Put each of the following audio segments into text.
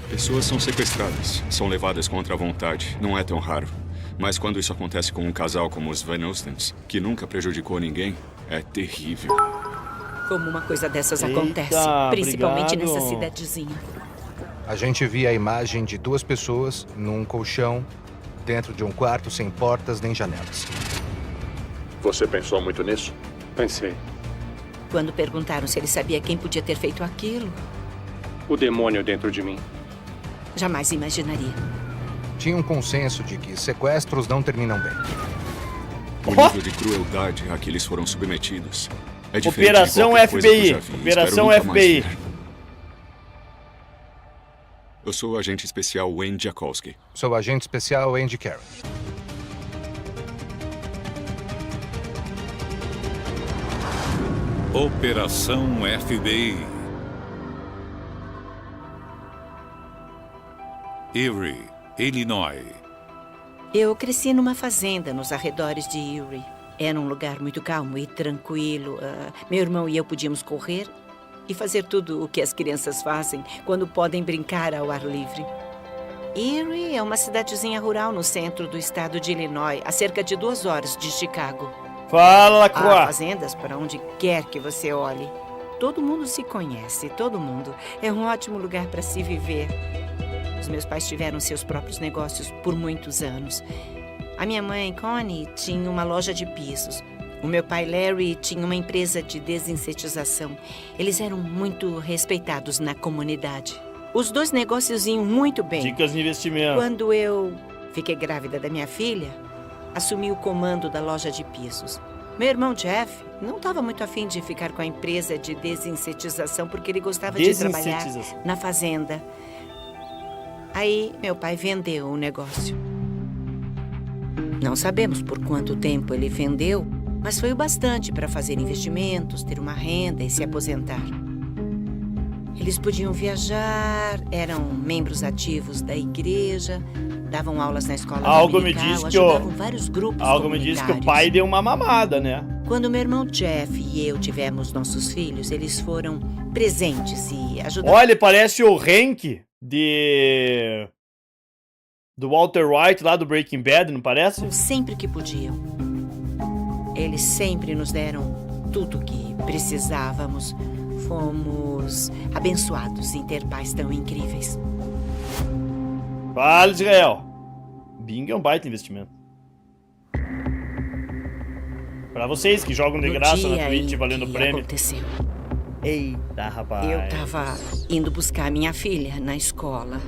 Pessoas são sequestradas, são levadas contra a vontade. Não é tão raro. Mas quando isso acontece com um casal como os Van Ostens, que nunca prejudicou ninguém, é terrível. Como uma coisa dessas Eita, acontece, principalmente obrigado. nessa cidadezinha. A gente via a imagem de duas pessoas num colchão dentro de um quarto sem portas nem janelas. Você pensou muito nisso? Pensei. Quando perguntaram se ele sabia quem podia ter feito aquilo, O demônio dentro de mim. jamais imaginaria. Tinha um consenso de que sequestros não terminam bem. O nível de crueldade a que eles foram submetidos é diferente Operação de qualquer coisa que eu FBI. já vi. Operação Espero nunca mais FBI. ver. Eu sou o agente especial Wayne Jackowski. Sou o agente especial Andy Carey. Operação FBI. Erie, Illinois. Eu cresci numa fazenda nos arredores de Erie. Era um lugar muito calmo e tranquilo. Meu irmão e eu podíamos correr e fazer tudo o que as crianças fazem quando podem brincar ao ar livre. Erie é uma cidadezinha rural no centro do estado de Illinois, a cerca de 2 horas de Chicago. Fala, Há Croa. fazendas para onde quer que você olhe. Todo mundo se conhece, todo mundo. É um ótimo lugar para se viver. Os meus pais tiveram seus próprios negócios por muitos anos. A minha mãe, Connie, tinha uma loja de pisos. O meu pai, Larry, tinha uma empresa de desinsetização. Eles eram muito respeitados na comunidade. Os 2 negócios iam muito bem. Dicas de investimento. Quando eu fiquei grávida da minha filha, assumi o comando da loja de pisos. Meu irmão Jeff não estava muito afim de ficar com a empresa de desinsetização porque ele gostava de trabalhar Desinsetização. na fazenda. Aí, meu pai vendeu o negócio. Não sabemos por quanto tempo ele vendeu, mas foi o bastante para fazer investimentos, ter uma renda e se aposentar. Eles podiam viajar, eram membros ativos da igreja, davam aulas na escola Algo me dominical, diz que o- ajudavam vários grupos Algo me diz que o comunitários. pai deu uma mamada, né? Quando meu irmão Jeff e eu tivemos nossos filhos, eles foram presentes e ajudaram. Olha, ele parece o Hank do Walter White lá do Breaking Bad, não parece? Sempre que podiam. Eles sempre nos deram tudo o que precisávamos. Fomos abençoados em ter pais tão incríveis. Fala, Israel. Bing é um baita investimento. Pra vocês que jogam de No graça na dia Twitch em valendo que prêmio. aconteceu, Eita, rapaz. eu tava indo buscar minha filha na escola.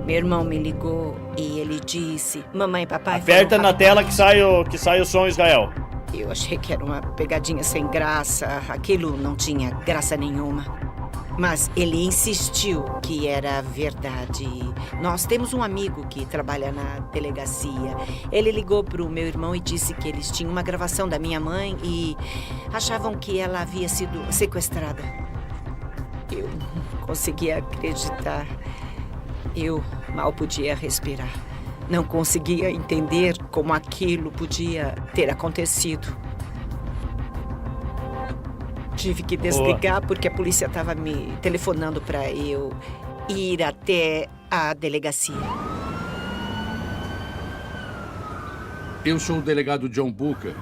Meu irmão me ligou e ele disse: Mamãe e papai Aperta foram na raptados." tela que sai o som, Israel. Eu achei que era uma pegadinha sem graça. Aquilo não tinha graça nenhuma. Mas ele insistiu que era verdade. Nós temos um amigo que trabalha na delegacia. Ele ligou pro meu irmão e disse que eles tinham uma gravação da minha mãe e achavam que ela havia sido sequestrada. Eu não conseguia acreditar. Eu mal podia respirar. Não conseguia entender como aquilo podia ter acontecido. Tive que desligar porque a polícia estava me telefonando para eu ir até a delegacia. Eu sou o delegado John Booker.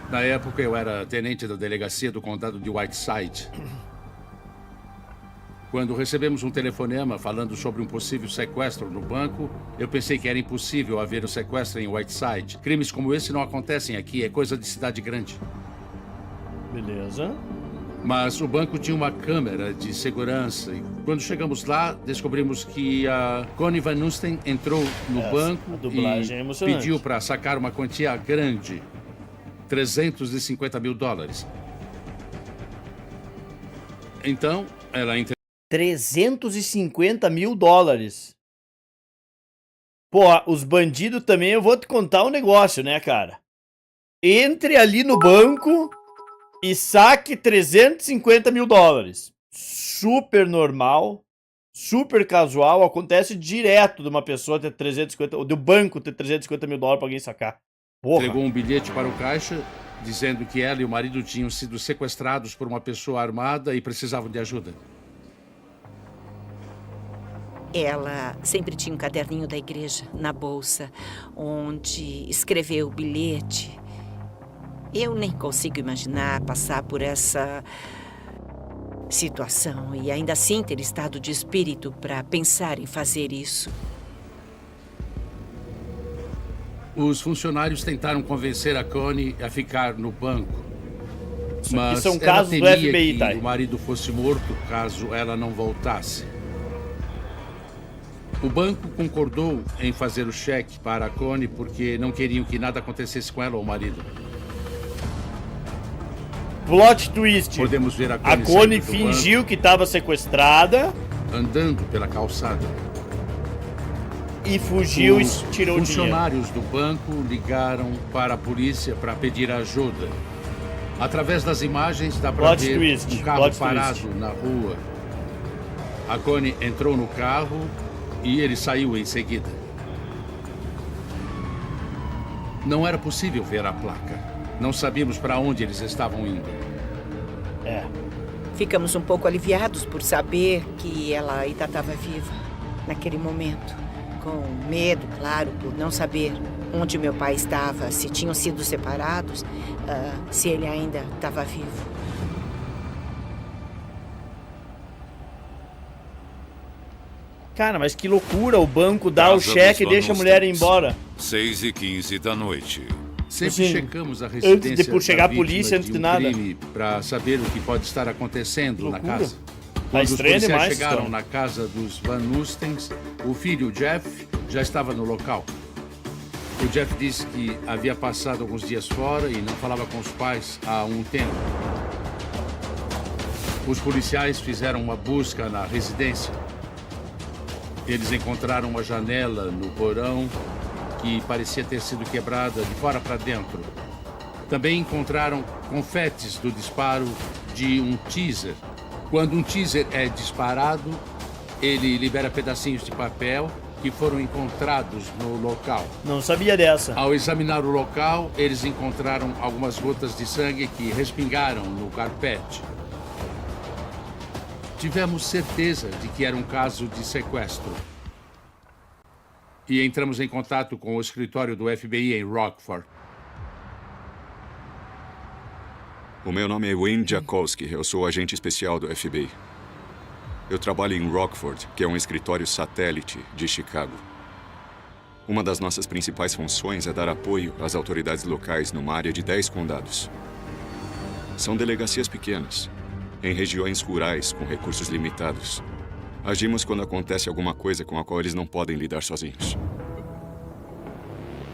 Na época, eu era tenente da delegacia do condado de Whiteside. Quando recebemos um telefonema falando sobre um possível sequestro no banco, eu pensei que era impossível haver um sequestro em Whiteside. Crimes como esse não acontecem aqui, é coisa de cidade grande. Beleza. Mas o banco tinha uma câmera de segurança e quando chegamos lá, descobrimos que a Connie Van Osten entrou no Essa, banco a dublagem é e emocionante. pediu para sacar uma quantia grande, $350 mil. Então, ela entregou $350 mil. Pô, os bandidos também, eu vou te contar um negócio, né, cara? Entre ali no banco e saque $350 mil. Super normal, super casual, acontece direto de uma pessoa ter 350, ou do banco ter $350 mil pra alguém sacar. Porra. entregou um bilhete para o caixa, dizendo que ela e o marido tinham sido sequestrados por uma pessoa armada e precisavam de ajuda. Ela sempre tinha um caderninho da igreja na bolsa, onde escreveu o bilhete. Eu nem consigo imaginar passar por essa situação e ainda assim ter estado de espírito para pensar em fazer isso. Os funcionários tentaram convencer a Connie a ficar no banco. Isso aqui Mas são ela casos do temia FBI, que Ty. o marido fosse morto caso ela não voltasse. O banco concordou em fazer o cheque para a Connie porque não queriam que nada acontecesse com ela ou o marido. Plot twist. Podemos ver a A Connie Connie saindo do fingiu que estava sequestrada banco, andando pela calçada. e fugiu e Os tirou o dinheiro. funcionários do banco ligaram para a polícia para pedir ajuda. Através das imagens dá para Plot ver twist, um carro plot parado twist. na rua. A Connie entrou no carro e ele saiu em seguida. Não era possível ver a placa. Não sabíamos para onde eles estavam indo. É. Ficamos um pouco aliviados por saber que ela ainda estava viva naquele momento. Com medo, claro, por não saber onde meu pai estava, se tinham sido separados, se ele ainda estava vivo. Cara, mas que loucura, o banco dá o Casa cheque e dos deixa a mulher ir Van embora. 6h15 da noite. Sempre Assim, checamos a antes residência de por chegar da a polícia, vítima antes de um nada. crime para saber o que pode estar acontecendo na Loucura. casa. Tá Quando os estranho policiais demais, chegaram então. na casa dos Van Ustens, o filho Jeff já estava no local. O Jeff disse que havia passado alguns dias fora e não falava com os pais há um tempo. Os policiais fizeram uma busca na residência. Eles encontraram uma janela no porão que parecia ter sido quebrada de fora para dentro. Também encontraram confetes do disparo de um teaser. Quando um teaser é disparado, ele libera pedacinhos de papel que foram encontrados no local. Não sabia dessa. Ao examinar o local, eles encontraram algumas gotas de sangue que respingaram no carpete. Tivemos certeza de que era um caso de sequestro. E entramos em contato com o escritório do FBI em Rockford. O meu nome é Wayne Jakowski, eu sou agente especial do FBI. Eu trabalho em Rockford, que é um escritório satélite de Chicago. Uma das nossas principais funções é dar apoio às autoridades locais numa área de 10 condados. São delegacias pequenas, em regiões rurais com recursos limitados. Agimos quando acontece alguma coisa com a qual eles não podem lidar sozinhos.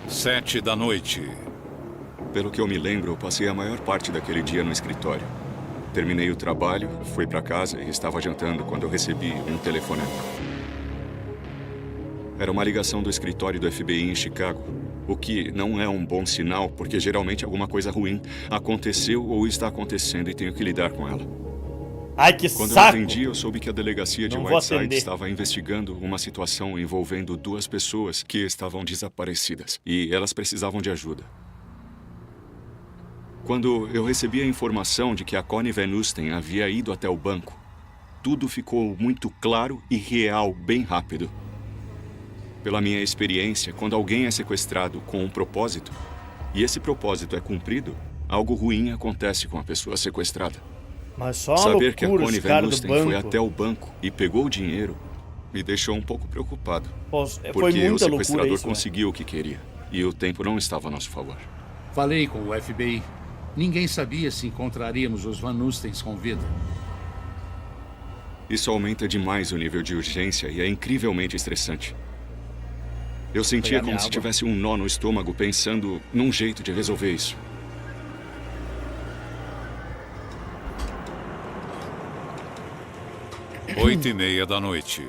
7 da noite. Pelo que eu me lembro, eu passei a maior parte daquele dia no escritório. Terminei o trabalho, fui para casa e estava jantando quando eu recebi um telefonema. Era uma ligação do escritório do FBI em Chicago, o que não é um bom sinal, porque geralmente alguma coisa ruim aconteceu ou está acontecendo e tenho que lidar com ela. Ai, que Quando eu saco. atendi, eu soube que a delegacia de Não vou Whiteside atender. estava investigando uma situação envolvendo 2 pessoas que estavam desaparecidas e elas precisavam de ajuda. Quando eu recebi a informação de que a Connie Van Usten havia ido até o banco, tudo ficou muito claro e real bem rápido. Pela minha experiência, quando alguém é sequestrado com um propósito, e esse propósito é cumprido, algo ruim acontece com a pessoa sequestrada. Mas só uma Saber que a loucura Connie esse Van cara do Usten foi banco. até o banco e pegou o dinheiro me deixou um pouco preocupado. Pô, foi Porque o muita loucura sequestrador isso, né? conseguiu o que queria. E o tempo não estava a nosso favor. Falei com o FBI. Ninguém sabia se encontraríamos os Van Ustens com vida. Isso aumenta demais o nível de urgência e é incrivelmente estressante. Eu sentia Pegar como minha se água. tivesse um nó no estômago pensando num jeito de resolver isso. Oito e meia da noite.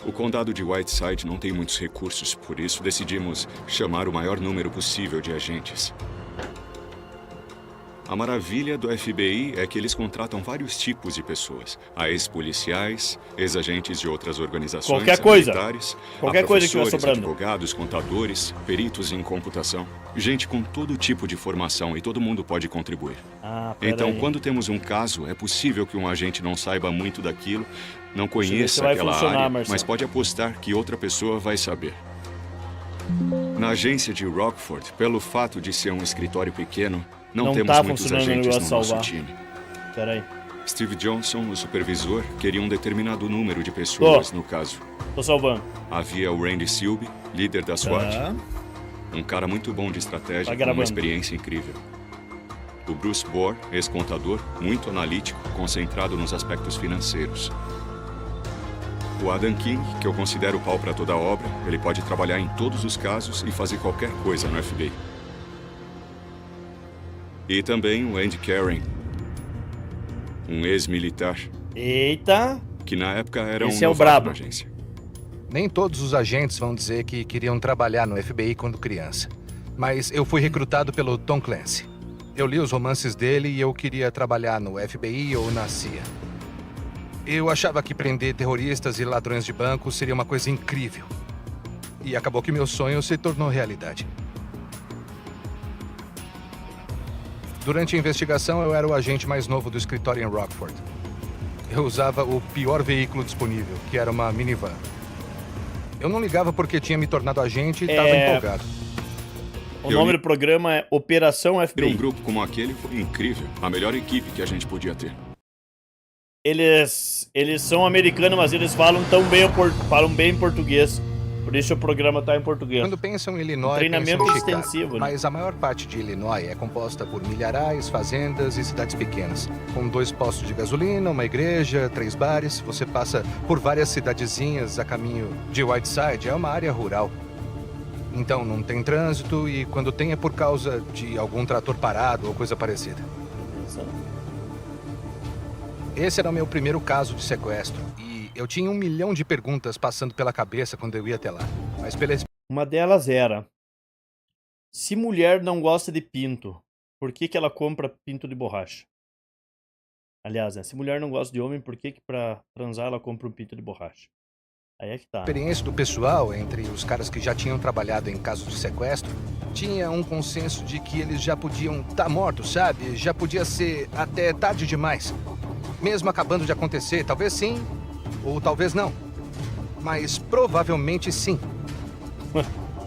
O condado de Whiteside não tem muitos recursos, por isso decidimos chamar o maior número possível de agentes. A maravilha do FBI é que eles contratam vários tipos de pessoas. Há ex-policiais, ex-agentes de outras organizações, Qualquer coisa. militares, Qualquer há coisa que tiver professores, sobrando. advogados, contadores, peritos em computação. Gente com todo tipo de formação e todo mundo pode contribuir. Ah, pera Então, aí. quando temos um caso, é possível que um agente não saiba muito daquilo, Não Deixa eu ver se conheça vai aquela funcionar, área, Marcelo. mas pode apostar que outra pessoa vai saber. Na agência de Rockford, pelo fato de ser um escritório pequeno, não Não temos tá muitos funcionando o agentes negócio no nosso salvar. time. Pera aí. Steve Johnson, o supervisor, queria um determinado número de pessoas no caso. Tô salvando. Havia o Randy Silby, líder da SWAT, Tá. um cara muito bom de Tá estratégia, com gravando. uma experiência incrível. O Bruce Bohr, ex-contador, muito analítico, concentrado nos aspectos financeiros. O Adam King, que eu considero o pau para toda a obra, ele pode trabalhar em todos os casos e fazer qualquer coisa no FBI. E também o Andy Karen, um ex-militar, Eita. que na época era Esse um é o novato brabo. na agência. Nem todos os agentes vão dizer que queriam trabalhar no FBI quando criança. Mas eu fui recrutado pelo Tom Clancy. Eu li os romances dele e eu queria trabalhar no FBI ou na CIA. Eu achava que prender terroristas e ladrões de banco seria uma coisa incrível. E acabou que meu sonho se tornou realidade. Durante a investigação, eu era o agente mais novo do escritório em Rockford. Eu usava o pior veículo disponível, que era uma minivan. Eu não ligava porque tinha me tornado agente e estava empolgado. O Eu nome li- do programa é Operação Ter um FBI. grupo como aquele foi incrível, a melhor equipe que a gente podia ter. Eles são americanos, mas eles falam tão bem, falam bem português. Por isso o programa tá em português. Quando pensam em Illinois, Treinamento pensam em Chicago. extensivo, né? Mas a maior parte de Illinois é composta por milharais, fazendas e cidades pequenas. Com 2 postos de gasolina, uma igreja, 3 bares. Você passa por várias cidadezinhas a caminho de Whiteside. É uma área rural. Então não tem trânsito e quando tem é por causa de algum trator parado ou coisa parecida. Esse era o meu primeiro caso de sequestro. E eu tinha 1 milhão de perguntas passando pela cabeça quando eu ia até lá. Mas pela Uma delas era: se mulher não gosta de pinto, por que que ela compra pinto de borracha? Aliás, né, se mulher não gosta de homem, por que que pra transar ela compra um pinto de borracha? Aí é que tá. experiência do pessoal, entre os caras que já tinham trabalhado em casos de sequestro, tinha um consenso de que eles já podiam estar mortos, sabe? Já podia ser até tarde demais. Mesmo acabando de acontecer, talvez sim, ou talvez não. Mas provavelmente sim.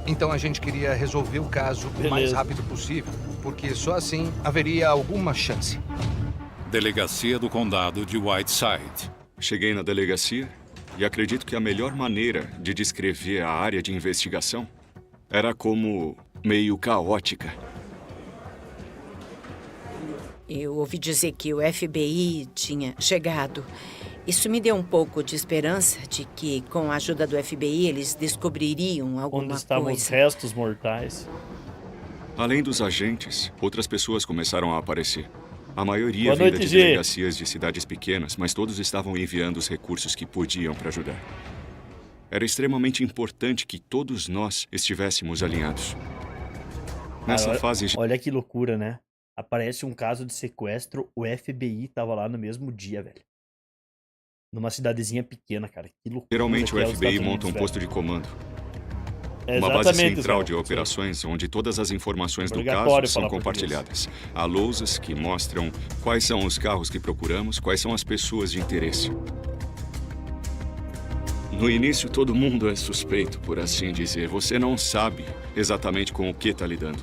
Então a gente queria resolver o caso o mais Beleza. rápido possível, porque só assim haveria alguma chance. Delegacia do Condado de Whiteside. Cheguei na delegacia e acredito que a melhor maneira de descrever a área de investigação era como meio caótica. Eu ouvi dizer que o FBI tinha chegado. Isso me deu um pouco de esperança de que, com a ajuda do FBI, eles descobririam alguma Onde estavam os coisa. restos mortais? Além dos agentes, outras pessoas começaram a aparecer. A maioria Boa vinda noite, de Gi. delegacias de cidades pequenas, mas todos estavam enviando os recursos que podiam para ajudar. Era extremamente importante que todos nós estivéssemos alinhados. Nessa Cara, fase Olha que loucura, né? Aparece um caso de sequestro, o FBI tava lá no mesmo dia, velho. Numa cidadezinha pequena, cara. Que loucura. geralmente que é o os FBI Estados monta um Unidos, posto de comando. velho. Uma base Exatamente, central Zé. de operações onde todas as informações do Obrigatório caso são falar compartilhadas. Há lousas que mostram quais são os carros que procuramos, quais são as pessoas de interesse. No início, todo mundo é suspeito, por assim dizer. Você não sabe exatamente com o que está lidando.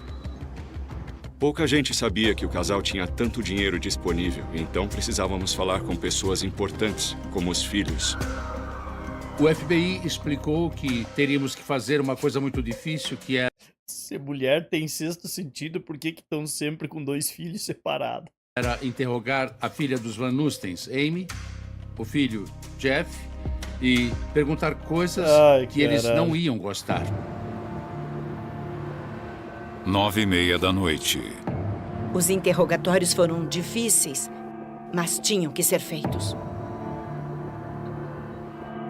Pouca gente sabia que o casal tinha tanto dinheiro disponível, então precisávamos falar com pessoas importantes, como os filhos. O FBI explicou que teríamos que fazer uma coisa muito difícil, que Se mulher tem sexto sentido, por que que estão sempre com 2 filhos separados? era interrogar a filha dos Van Nustens, Amy, o filho Jeff, e perguntar coisas Ai, que eles caralho. não iam gostar. 9h30 da noite. Os interrogatórios foram difíceis, mas tinham que ser feitos.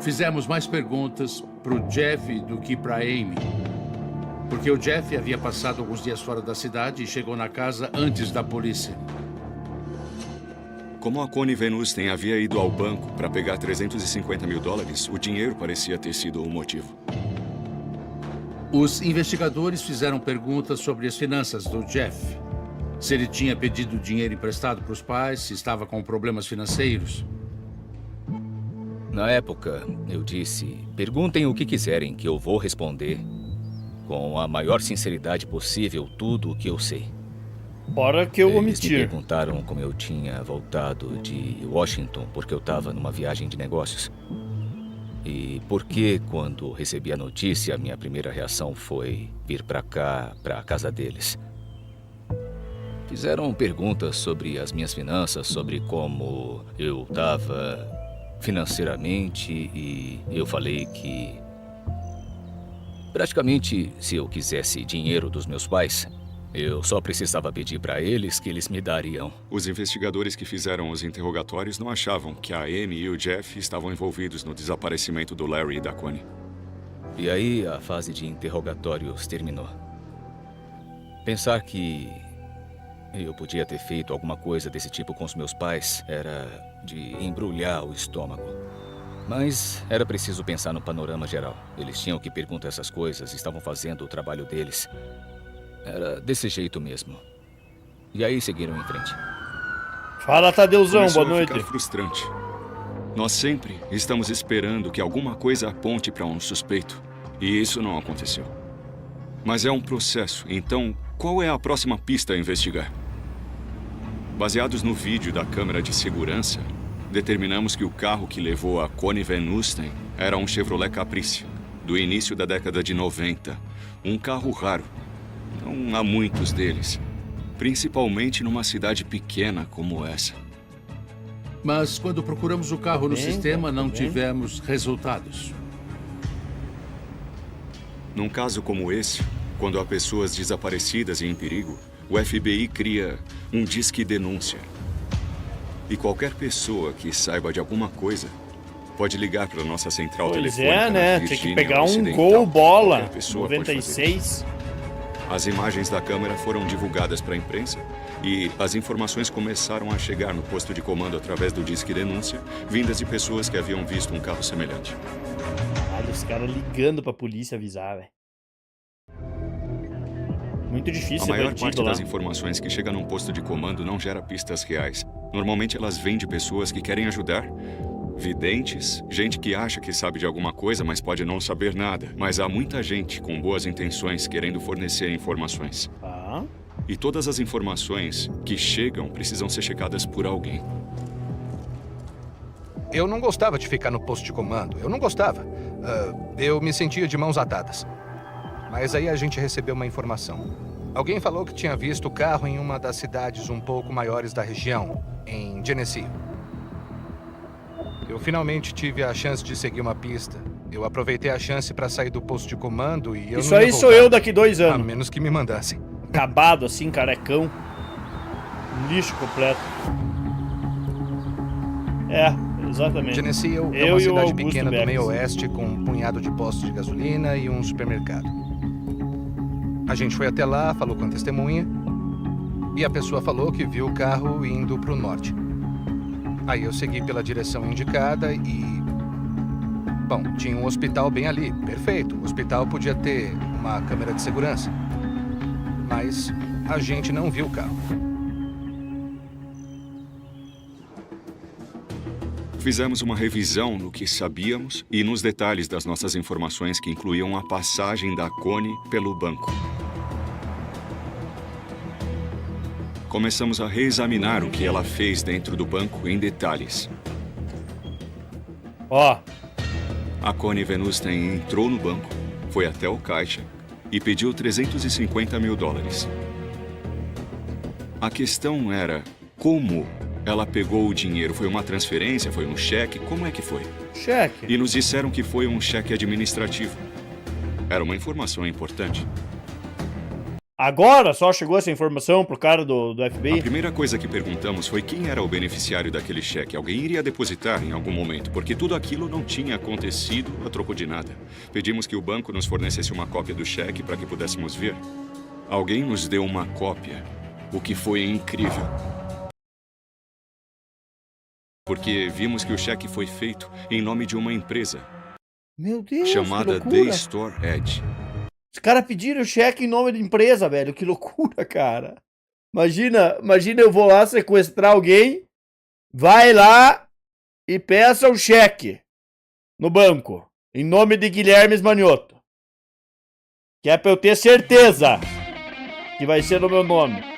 Fizemos mais perguntas para o Jeff do que para Amy, porque o Jeff havia passado alguns dias fora da cidade e chegou na casa antes da polícia. Como a Connie Venusten havia ido ao banco para pegar $350 mil, o dinheiro parecia ter sido o motivo. Os investigadores fizeram perguntas sobre as finanças do Jeff. Se ele tinha pedido dinheiro emprestado para os pais, se estava com problemas financeiros. Na época, eu disse: perguntem o que quiserem, que eu vou responder com a maior sinceridade possível tudo o que eu sei. Fora que eu Eles me omitir. perguntaram como eu tinha voltado de Washington porque eu estava numa viagem de negócios. E por que, quando recebi a notícia, a minha primeira reação foi vir pra cá, pra casa deles. Fizeram perguntas sobre as minhas finanças, sobre como eu estava financeiramente, e eu falei que praticamente, se eu quisesse dinheiro dos meus pais, eu só precisava pedir pra eles que eles me dariam. Os investigadores que fizeram os interrogatórios não achavam que a Amy e o Jeff estavam envolvidos no desaparecimento do Larry e da Connie. E aí a fase de interrogatórios terminou. Pensar que eu podia ter feito alguma coisa desse tipo com os meus pais era de embrulhar o estômago. Mas era preciso pensar no panorama geral. Eles tinham que perguntar essas coisas, estavam fazendo o trabalho deles. Era desse jeito mesmo. E aí seguiram em frente. Fala, Tadeuzão, Começou boa a noite. ficar frustrante. Nós sempre estamos esperando que alguma coisa aponte para um suspeito. E isso não aconteceu. Mas é um processo, então qual é a próxima pista a investigar? Baseados no vídeo da câmera de segurança, determinamos que o carro que levou a Connie Van Osten era um Chevrolet Caprice, do início da década de 90. Um carro raro. Não há muitos deles, principalmente numa cidade pequena como essa. Mas quando procuramos o carro no Bem, sistema, não bem. tivemos resultados. Num caso como esse, quando há pessoas desaparecidas e em perigo, o FBI cria um disque denúncia. E qualquer pessoa que saiba de alguma coisa pode ligar para a nossa central Pois telefônica é, na né? Tinha Virgínia que pegar um Ocidental. gol bola. Qualquer pessoa pode fazer isso. 96. As imagens da câmera foram divulgadas para a imprensa e as informações começaram a chegar no posto de comando através do disque denúncia, vindas de pessoas que haviam visto um carro semelhante. Olha, os caras ligando pra polícia avisar, velho. Muito difícil A ser maior bandido parte lá. das informações que chega num posto de comando não gera pistas reais. Normalmente elas vêm de pessoas que querem ajudar, videntes, gente que acha que sabe de alguma coisa, mas pode não saber nada. Mas há muita gente com boas intenções querendo fornecer informações. Tá. E todas as informações que chegam precisam ser checadas por alguém. Eu não gostava de ficar no posto de comando. Eu não gostava. Eu me sentia de mãos atadas. Mas aí a gente recebeu uma informação. Alguém falou que tinha visto o carro em uma das cidades um pouco maiores da região, em Genesee. Eu finalmente tive a chance de seguir uma pista. Eu aproveitei a chance para sair do posto de comando e eu Isso não ia aí sou voltar. eu daqui 2 A anos. menos que me mandassem. Acabado assim, carecão. Lixo completo. É, exatamente. Genesee é Eu uma e o cidade Augusto pequena do Beckes. meio oeste com um punhado de postos de gasolina e um supermercado. A gente foi até lá, falou com a testemunha e a pessoa falou que viu o carro indo para o norte. Aí eu segui pela direção indicada e... Bom, tinha um hospital bem ali, perfeito. O hospital podia ter uma câmera de segurança. Mas a gente não viu o carro. Fizemos uma revisão no que sabíamos e nos detalhes das nossas informações que incluíam a passagem da Connie pelo banco. Começamos a reexaminar o que ela fez dentro do banco em detalhes. Ó, A Connie Van Osten entrou no banco, foi até o caixa e pediu $350 mil. A questão era como ela pegou o dinheiro. Foi uma transferência? Foi um cheque? Como é que foi? cheque. E nos disseram que foi um cheque administrativo. Era uma informação importante. Agora só chegou essa informação pro cara do A FBI? primeira coisa que perguntamos foi quem era o beneficiário daquele cheque. Alguém iria depositar em algum momento, porque tudo aquilo não tinha acontecido a troco de nada. Pedimos que o banco nos fornecesse uma cópia do cheque para que pudéssemos ver. Alguém nos deu uma cópia, o que foi incrível. Porque vimos que o cheque foi feito em nome de uma empresa Meu Deus, chamada que The loucura. Store Edge. Os caras pediram cheque em nome de empresa, velho. Que loucura, cara. Imagina eu vou lá sequestrar alguém, vai lá e peça o cheque. no banco, em nome de Guilherme Manioto. Que é pra eu ter certeza que vai ser no meu nome.